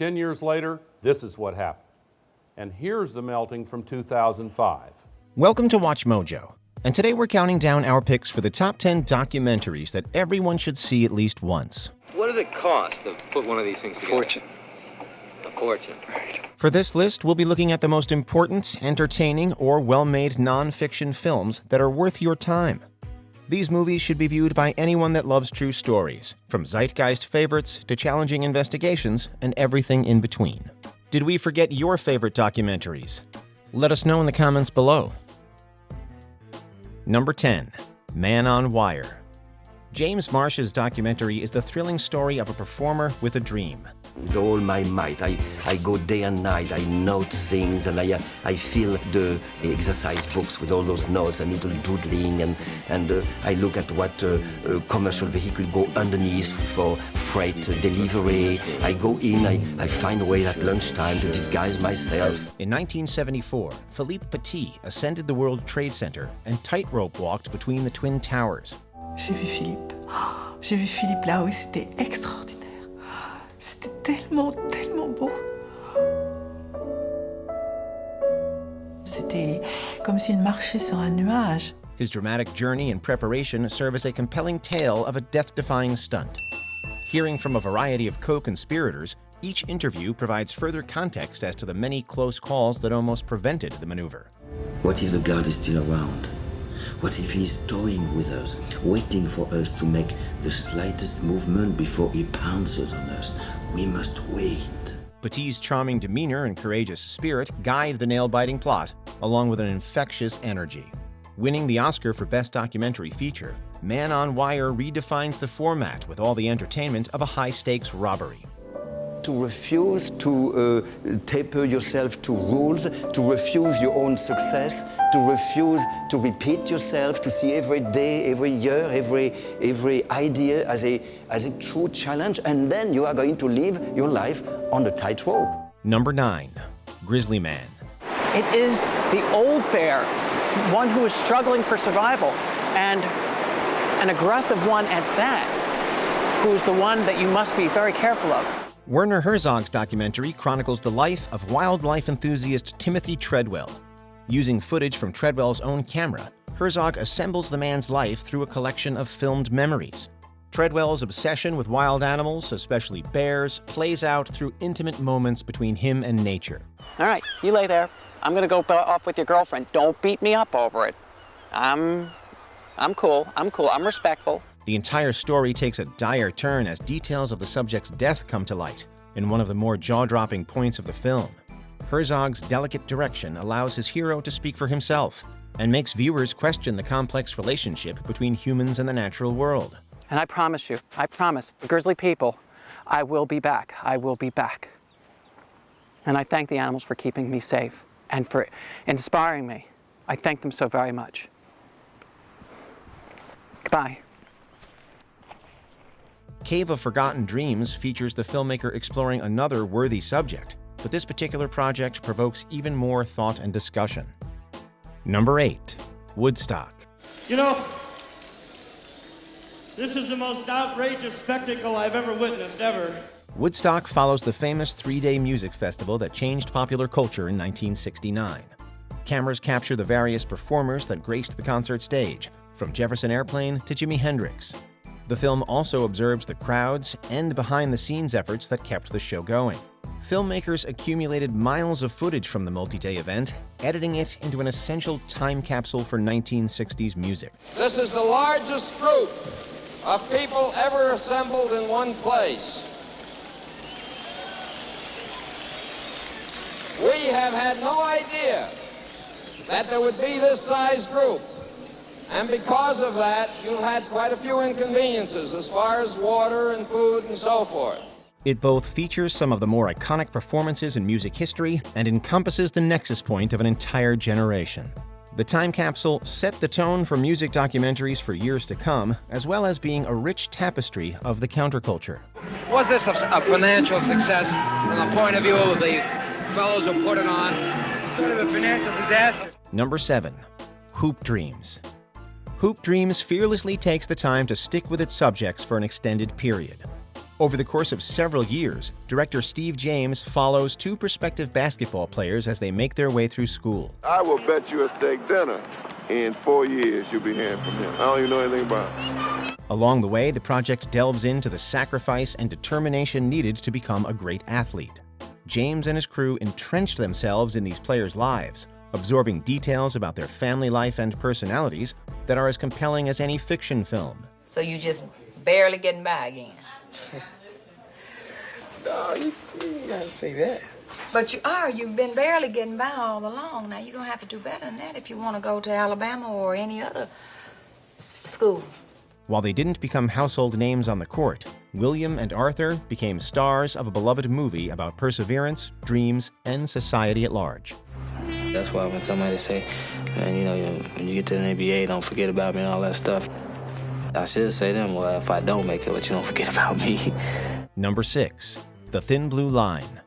10 years later, this is what happened. And here's the melting from 2005. Welcome to Watch Mojo, and today we're counting down our picks for the top 10 documentaries that everyone should see at least once. What does it cost to put one of these things together? Fortune. A fortune. For this list, we'll be looking at the most important, entertaining, or well-made non-fiction films that are worth your time. These movies should be viewed by anyone that loves true stories, from zeitgeist favorites to challenging investigations and everything in between. Did we forget your favorite documentaries? Let us know in the comments below. Number 10. Man on Wire. James Marsh's documentary is the thrilling story of a performer with a dream. With all my might, I go day and night, I note things, and I fill the exercise books with all those notes and little doodling, and I look at what commercial vehicle go underneath for freight delivery. I go in, I find a way at lunchtime to disguise myself. In 1974, Philippe Petit ascended the World Trade Center and tightrope walked between the Twin Towers. J'ai vu Philippe. J'ai vu Philippe là-haut et c'était extraordinaire. C'était tellement, tellement beau. C'était comme s'il marchait sur un nuage. His dramatic journey and preparation serve as a compelling tale of a death-defying stunt. Hearing from a variety of co-conspirators, each interview provides further context as to the many close calls that almost prevented the maneuver. What if the guard is still around? What if he's toying with us, waiting for us to make the slightest movement before he pounces on us? We must wait. Petit's charming demeanor and courageous spirit guide the nail-biting plot, along with an infectious energy. Winning the Oscar for Best Documentary Feature, Man on Wire redefines the format with all the entertainment of a high-stakes robbery. To refuse to taper yourself to rules, to refuse your own success, to refuse to repeat yourself, to see every day, every year, every idea as a true challenge, and then you are going to live your life on a tightrope. Number 9. Grizzly Man. It is the old bear, one who is struggling for survival, and an aggressive one at that, who is the one that you must be very careful of. Werner Herzog's documentary chronicles the life of wildlife enthusiast Timothy Treadwell. Using footage from Treadwell's own camera, Herzog assembles the man's life through a collection of filmed memories. Treadwell's obsession with wild animals, especially bears, plays out through intimate moments between him and nature. All right, you lay there. I'm gonna go off with your girlfriend. Don't beat me up over it. I'm cool. I'm respectful. The entire story takes a dire turn as details of the subject's death come to light, in one of the more jaw-dropping points of the film. Herzog's delicate direction allows his hero to speak for himself, and makes viewers question the complex relationship between humans and the natural world. And I promise you, the grizzly people, I will be back. I will be back. And I thank the animals for keeping me safe and for inspiring me. I thank them so very much. Goodbye. Cave of Forgotten Dreams features the filmmaker exploring another worthy subject, but this particular project provokes even more thought and discussion. Number 8. Woodstock. You know, this is the most outrageous spectacle I've ever witnessed, ever. Woodstock follows the famous three-day music festival that changed popular culture in 1969. Cameras capture the various performers that graced the concert stage, from Jefferson Airplane to Jimi Hendrix. The film also observes the crowds and behind-the-scenes efforts that kept the show going. Filmmakers accumulated miles of footage from the multi-day event, editing it into an essential time capsule for 1960s music. This is the largest group of people ever assembled in one place. We have had no idea that there would be this size group. And because of that, you've had quite a few inconveniences as far as water and food and so forth. It both features some of the more iconic performances in music history and encompasses the nexus point of an entire generation. The time capsule set the tone for music documentaries for years to come, as well as being a rich tapestry of the counterculture. Was this a financial success from the point of view of the fellows who put it on? Sort of a financial disaster. Number 7. Hoop Dreams. Hoop Dreams fearlessly takes the time to stick with its subjects for an extended period. Over the course of several years, director Steve James follows two prospective basketball players as they make their way through school. I will bet you a steak dinner in 4 years you'll be hearing from him. I don't even know anything about him. Along the way, the project delves into the sacrifice and determination needed to become a great athlete. James and his crew entrenched themselves in these players' lives, absorbing details about their family life and personalities that are as compelling as any fiction film. So you just barely getting by again? No, you gotta say that. But you are. You've been barely getting by all along. Now you're gonna have to do better than that if you want to go to Alabama or any other school. While they didn't become household names on the court, William and Arthur became stars of a beloved movie about perseverance, dreams, and society at large. That's why when somebody say, man, you know, when you get to the NBA, don't forget about me and all that stuff, I should say to them, well, if I don't make it, but you don't forget about me. Number 6. The Thin Blue Line.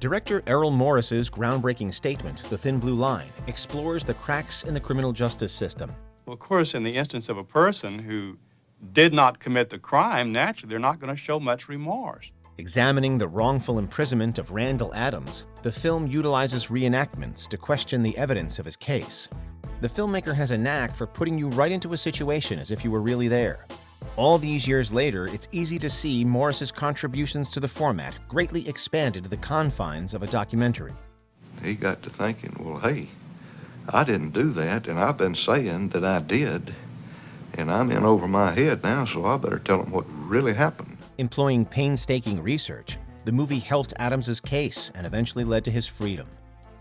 Director Errol Morris's groundbreaking statement, The Thin Blue Line, explores the cracks in the criminal justice system. Well, of course, in the instance of a person who did not commit the crime, naturally, they're not going to show much remorse. Examining the wrongful imprisonment of Randall Adams, the film utilizes reenactments to question the evidence of his case. The filmmaker has a knack for putting you right into a situation as if you were really there. All these years later, it's easy to see Morris's contributions to the format greatly expanded the confines of a documentary. He got to thinking, well, hey, I didn't do that, and I've been saying that I did, and I'm in over my head now, so I better tell him what really happened. Employing painstaking research, the movie helped Adams's case and eventually led to his freedom.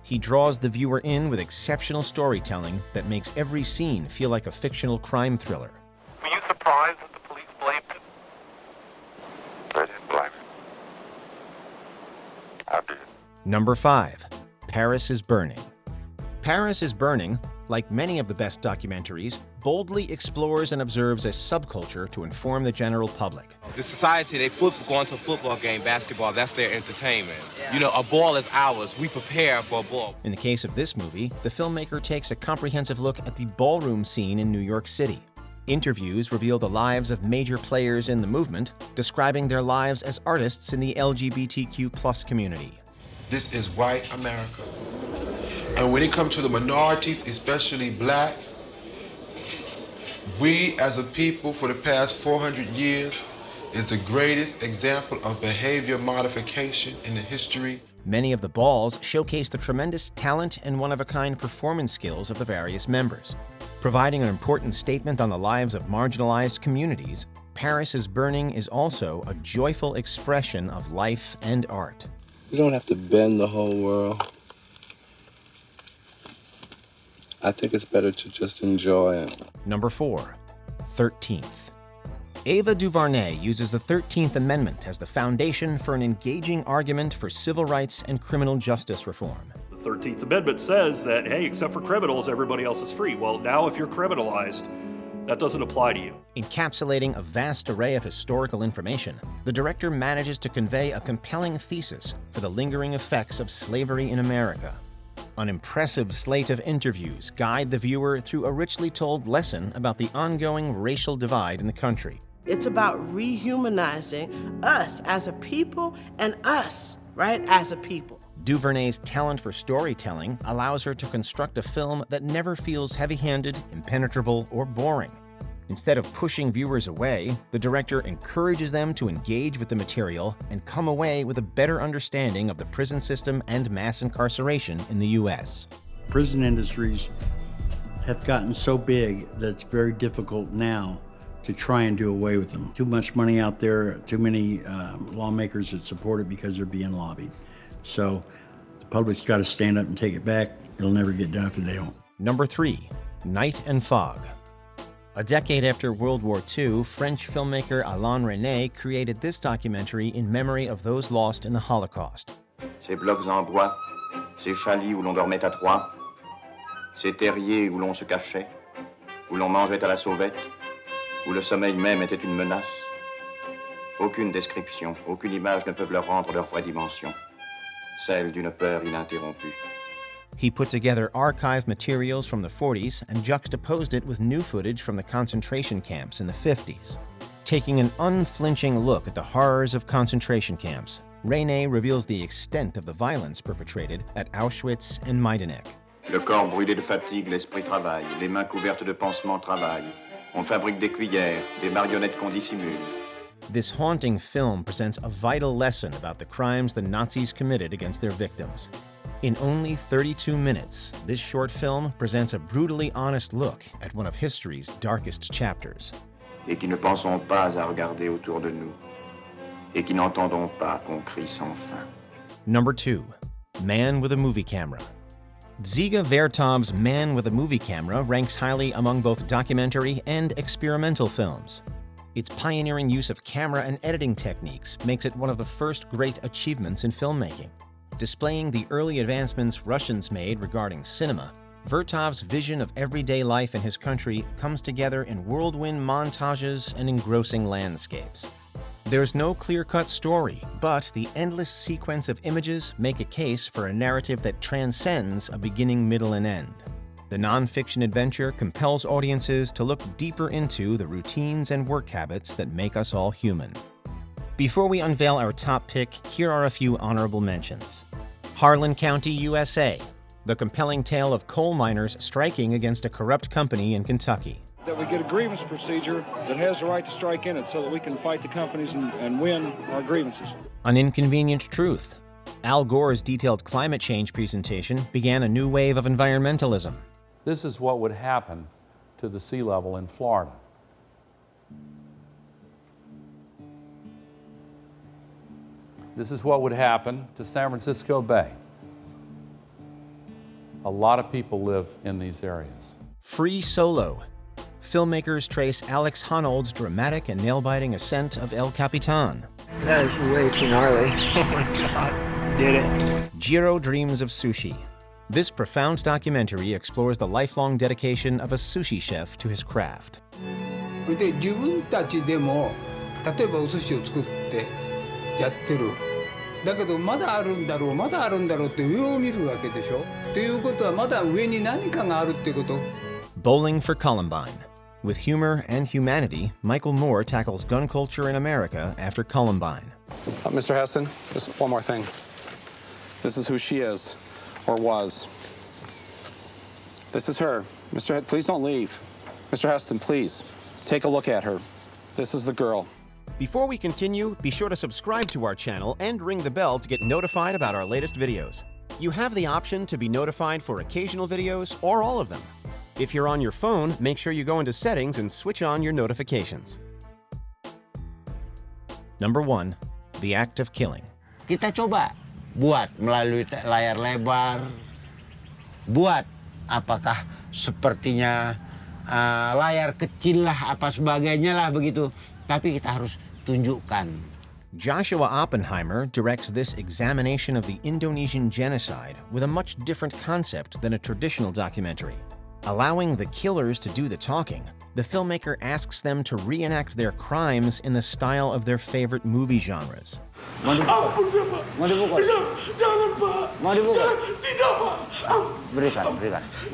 He draws the viewer in with exceptional storytelling that makes every scene feel like a fictional crime thriller. Were you surprised that the police blamed him? I didn't blame him. I did. Number 5. Paris is Burning. Paris is Burning, like many of the best documentaries, boldly explores and observes a subculture to inform the general public. The society, they going to a football game, basketball, that's their entertainment. Yeah. You know, a ball is ours. We prepare for a ball. In the case of this movie, the filmmaker takes a comprehensive look at the ballroom scene in New York City. Interviews reveal the lives of major players in the movement, describing their lives as artists in the LGBTQ+ community. This is white America. And when it comes to the minorities, especially black, we as a people for the past 400 years is the greatest example of behavior modification in the history. Many of the balls showcase the tremendous talent and one-of-a-kind performance skills of the various members. Providing an important statement on the lives of marginalized communities, Paris is Burning is also a joyful expression of life and art. You don't have to bend the whole world. I think it's better to just enjoy it. Number 4. 13th. Ava DuVernay uses the 13th Amendment as the foundation for an engaging argument for civil rights and criminal justice reform. The 13th Amendment says that, hey, except for criminals, everybody else is free. Well, now if you're criminalized, that doesn't apply to you. Encapsulating a vast array of historical information, the director manages to convey a compelling thesis for the lingering effects of slavery in America. An impressive slate of interviews guide the viewer through a richly told lesson about the ongoing racial divide in the country. It's about rehumanizing us as a people and us, right, as a people. DuVernay's talent for storytelling allows her to construct a film that never feels heavy-handed, impenetrable, or boring. Instead of pushing viewers away, the director encourages them to engage with the material and come away with a better understanding of the prison system and mass incarceration in the U.S. Prison industries have gotten so big that it's very difficult now to try and do away with them. Too much money out there, too many lawmakers that support it because they're being lobbied. So the public's got to stand up and take it back. It'll never get done if they don't. Number 3. Night and Fog. A decade after World War II, French filmmaker Alain Resnais created this documentary in memory of those lost in the Holocaust. Ces blocs en bois, ces chalets où l'on dormait à trois, ces terriers où l'on se cachait, où l'on mangeait à la sauvette, où le sommeil même était une menace. Aucune description, aucune image ne peuvent leur rendre leur vraie dimension, celle d'une peur ininterrompue. He put together archive materials from the 40s and juxtaposed it with new footage from the concentration camps in the 50s. Taking an unflinching look at the horrors of concentration camps, René reveals the extent of the violence perpetrated at Auschwitz and Majdanek. Le corps brûlé de fatigue, l'esprit travaille. Les mains couvertes de pansements travaillent. On fabrique des cuillères, des marionnettes qu'on dissimule. This haunting film presents a vital lesson about the crimes the Nazis committed against their victims. In only 32 minutes, this short film presents a brutally honest look at one of history's darkest chapters. Et qui ne pensons pas à regarder autour de nous. Et qui n'entendons pas qu'on crie sans fin. Number 2. Man with a Movie Camera. Dziga Vertov's Man with a Movie Camera ranks highly among both documentary and experimental films. Its pioneering use of camera and editing techniques makes it one of the first great achievements in filmmaking. Displaying the early advancements Russians made regarding cinema, Vertov's vision of everyday life in his country comes together in whirlwind montages and engrossing landscapes. There's no clear-cut story, but the endless sequence of images make a case for a narrative that transcends a beginning, middle, and end. The non-fiction adventure compels audiences to look deeper into the routines and work habits that make us all human. Before we unveil our top pick, here are a few honorable mentions. Harlan County, USA. The compelling tale of coal miners striking against a corrupt company in Kentucky. That we get a grievance procedure that has the right to strike in it so that we can fight the companies and win our grievances. An Inconvenient Truth. Al Gore's detailed climate change presentation began a new wave of environmentalism. This is what would happen to the sea level in Florida. This is what would happen to San Francisco Bay. A lot of people live in these areas. Free Solo. Filmmakers trace Alex Honnold's dramatic and nail-biting ascent of El Capitan. That is way too gnarly. Oh my God, did it. Jiro Dreams of Sushi. This profound documentary explores the lifelong dedication of a sushi chef to his craft. で自分たちでも例えばお寿司を作ってやってる。だけどまだあるんだろう、まだあるんだろうって上を見るわけでしょ。ということはまだ上に何かがあるってこと。Bowling for Columbine. With humor and humanity, Michael Moore tackles gun culture in America after Columbine. Mr. Heston, just one more thing. This is who she is, or was. This is her. Mr. Please don't leave. Mr. Heston, please, take a look at her. This is the girl. Before we continue, be sure to subscribe to our channel and ring the bell to get notified about our latest videos. You have the option to be notified for occasional videos or all of them. If you're on your phone, make sure you go into Settings and switch on your notifications. Number 1. The Act of Killing. Kita coba buat melalui layar lebar, buat apakah sepertinya layar kecil lah, apa sebagainya lah begitu. Tapi kita harus tunjukkan. Joshua Oppenheimer directs this examination of the Indonesian genocide with a much different concept than a traditional documentary. Allowing the killers to do the talking, the filmmaker asks them to reenact their crimes in the style of their favorite movie genres. Ampun Pak. Mau dibukul? Jangan Pak. Mau dibukul? Tidak Pak. Berikan.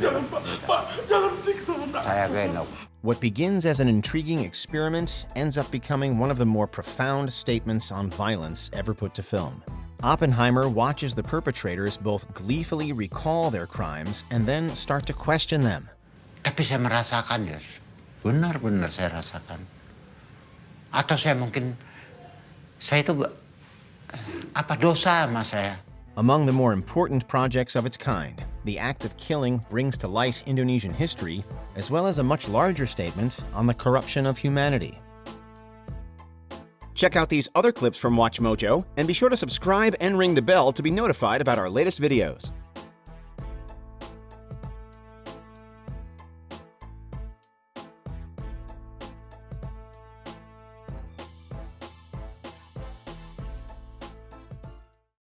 Jangan Pak. Jangan siksa anak. Saya gendong. What begins as an intriguing experiment ends up becoming one of the more profound statements on violence ever put to film. Oppenheimer watches the perpetrators both gleefully recall their crimes and then start to question them. Tapi saya merasakan, Yos. Benar-benar saya rasakan. Atau saya itu apa dosa sama saya? Among the more important projects of its kind, the act of killing brings to light Indonesian history, as well as a much larger statement on the corruption of humanity. Check out these other clips from WatchMojo, and be sure to subscribe and ring the bell to be notified about our latest videos.